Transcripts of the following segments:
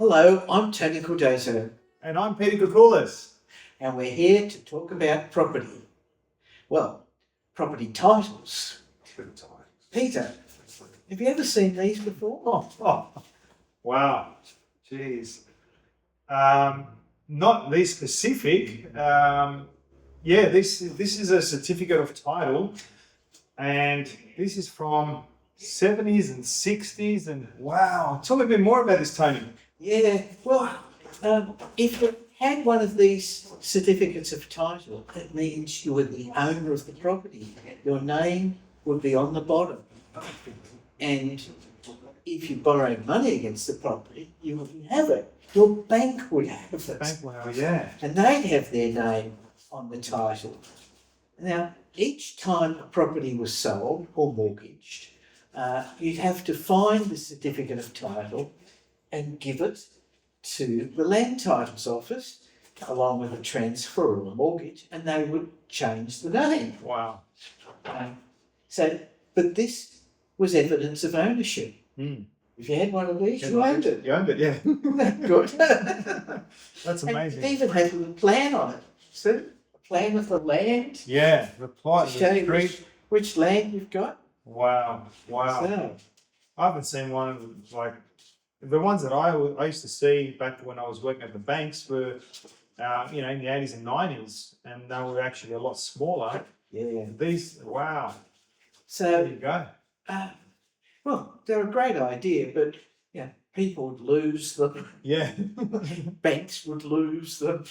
Hello, I'm Tony Cordozo, And I'm Peter Koukoulis. and we're here to talk about property. Well, property titles. Peter, have you ever seen these before? Wow. Jeez. Not these specific. This is a certificate of title, and this is from 70s and 60s. And wow, tell me a bit more about this, Tony. Yeah, well, if you had one of these certificates of title, it means you were the owner of the property. Your name would be on the bottom. And if you borrowed money against the property, you wouldn't have it. Your bank would have it. Yeah. And they'd have their name on the title. Now, each time a property was sold or mortgaged, you'd have to find the certificate of title and give it to the land titles office along with a transfer or a mortgage, and they would change the name. Wow. But this was evidence of ownership. Mm. If you had one of these, you owned it. You owned it, yeah. Good. That's amazing. And it even had a little plan on it. See? A plan of the land. Yeah, the plot, To show the you street. which land you've got. Wow. So, I haven't seen one like the ones that I used to see back when I was working at the banks were, in the 80s and 90s, and they were actually a lot smaller. yeah. These, wow. So, There you go. well, they're a great idea, but people would lose them. Yeah. Banks would lose them.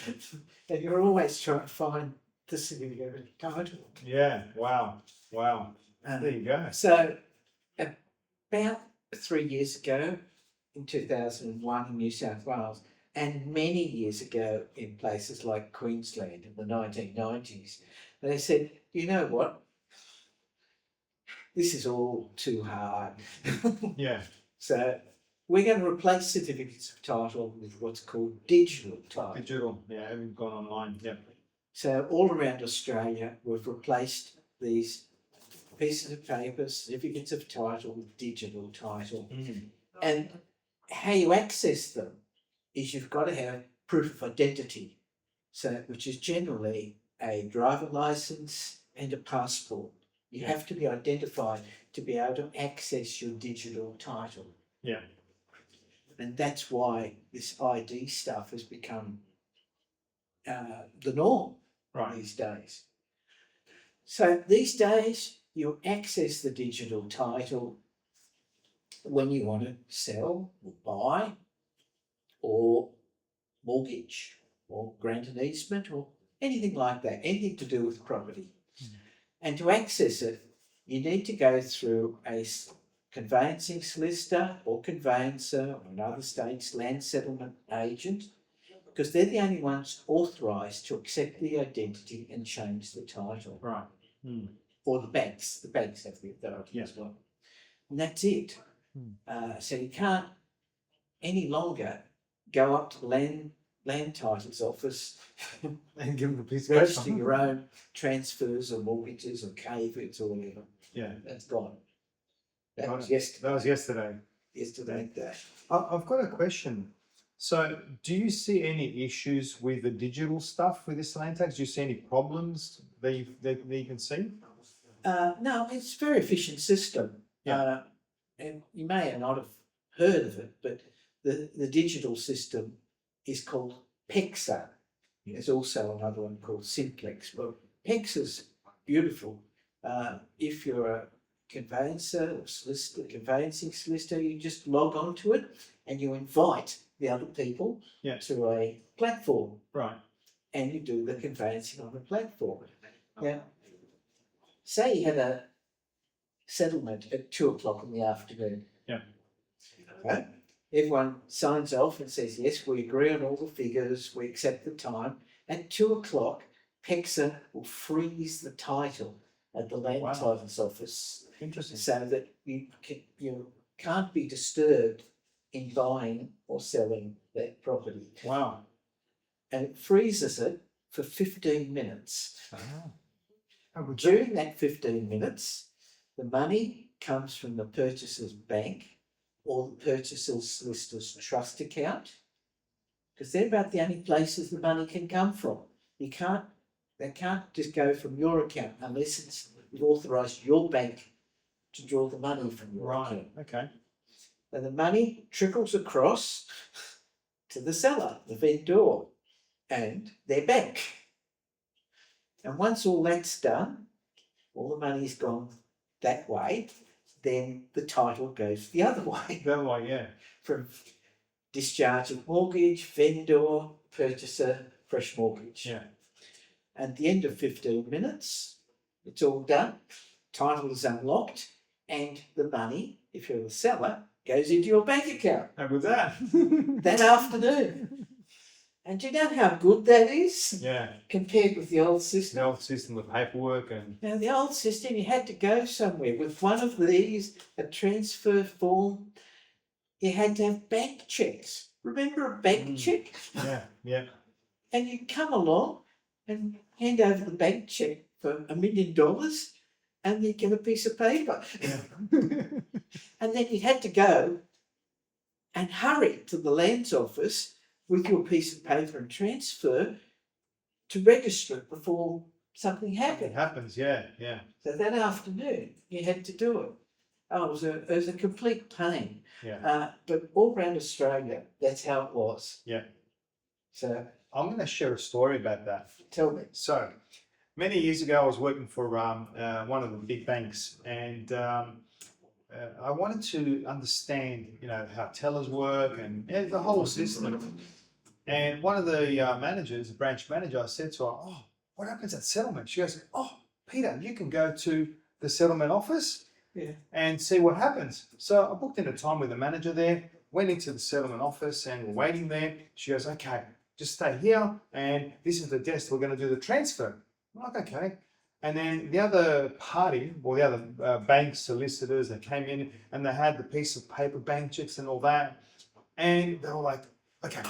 And you're always trying to find the certificate of title. Yeah. Wow. There you go. So, about 3 years ago, in 2001 in New South Wales, and many years ago in places like Queensland in the 1990s, they said, you know what? This is all too hard. Yeah. So we're going to replace certificates of title with what's called digital title. Digital. Yeah, haven't gone online. Yeah. So all around Australia, we've replaced these pieces of paper, certificates of title, with digital title. Mm. And how you access them is you've got to have proof of identity, which is generally a driver license and a passport. You have to be identified to be able to access your digital title. Yeah. And that's why this ID stuff has become the norm these days. So these days, you access the digital title when you want to sell or buy or mortgage or grant an easement or anything like that, anything to do with property. Mm. And to access it, you need to go through a conveyancing solicitor or conveyancer, or in other states, land settlement agent, because they're the only ones authorised to accept the identity and change the title. Right. Mm. Or the banks. The banks have the authority as well. And that's it. So you can't any longer go up to the land titles office And give them the piece of register paper. your own transfers or mortgages or KVITs or whatever. Yeah. That's gone. That was yesterday. Yesterday. I've got a question. So, do you see any issues with the digital stuff with this land tax? Do you see any problems that you can see? No, it's a very efficient system. Yeah. And you may not have heard of it, but the digital system is called PEXA. There's also another one called Simplex, but PEXA's beautiful. If you're a conveyancer or solicitor, conveyancing solicitor, you just log on to it and you invite the other people to a platform. Right. And you do the conveyancing on the platform. Now, say you had a settlement at 2:00 in the afternoon. Yeah. Okay. Everyone signs off and says, yes, we agree on all the figures, we accept the time. At 2:00, PEXA will freeze the title at the land titles office. Interesting. So that you can't be disturbed in buying or selling that property. Wow. And it freezes it for 15 minutes. Ah. During that 15 minutes, the money comes from the purchaser's bank or the purchaser's solicitor's trust account. because they're about the only places the money can come from. They can't just go from your account unless you've authorised your bank to draw the money from your account. Okay. And the money trickles across to the seller, the vendor, and their bank. And once all that's done, all the money's gone that way, then the title goes the other way. That way, yeah. From discharge of mortgage, vendor, purchaser, fresh mortgage. Yeah. At the end of 15 minutes, it's all done, title is unlocked, and the money, if you're the seller, goes into your bank account. How good that? That afternoon. And do you know how good that is? Yeah. Compared with the old system? The old system with paperwork and... Now, the old system, you had to go somewhere. With one of these, a transfer form, you had to have bank checks. Remember a bank check? Yeah. And you come along and hand over the bank check for $1 million and you get a piece of paper. Yeah. And then you had to go and hurry to the Lands office with your piece of paper and transfer to register it before something happened. It happens, yeah. So that afternoon you had to do it. Oh, it was a complete pain. Yeah. But all around Australia, that's how it was. Yeah. So I'm going to share a story about that. tell me. So, many years ago, I was working for one of the big banks, and I wanted to understand, how tellers work and the whole system. And one of the managers, the branch manager, I said to her, "Oh, what happens at settlement?" She goes, "Oh, Peter, you can go to the settlement office and see what happens." So I booked in a time with the manager there, went into the settlement office, and we're waiting there. She goes, "Okay, just stay here, and this is the desk we're going to do the transfer." I'm like, "Okay." And then the other party, or the other bank solicitors, they came in and they had the piece of paper, bank checks and all that. And they were like, "Okay,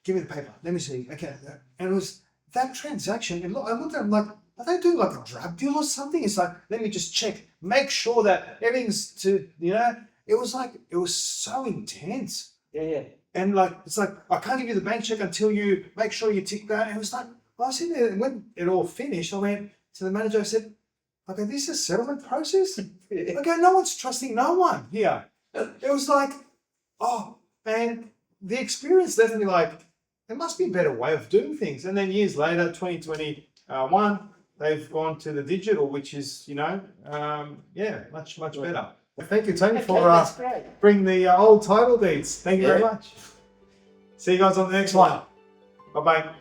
give me the paper. Let me see." Okay. And it was that transaction. And I looked at them like, are they doing like a drug deal or something? It's like, let me just check, make sure that everything's it was so intense. Yeah. And it's like, I can't give you the bank check until you make sure you tick that. And it was like, I was sitting there, and when it all finished, I went to the manager, I said, "Okay, this is a settlement process?" Okay, no one's trusting no one here. It was like, and the experience left me like, there must be a better way of doing things. And then years later, 2021, they've gone to the digital, which is, much better. Thank you, Tony, for bringing the old title deeds. Thank you very much. See you guys on the next one. Bye-bye.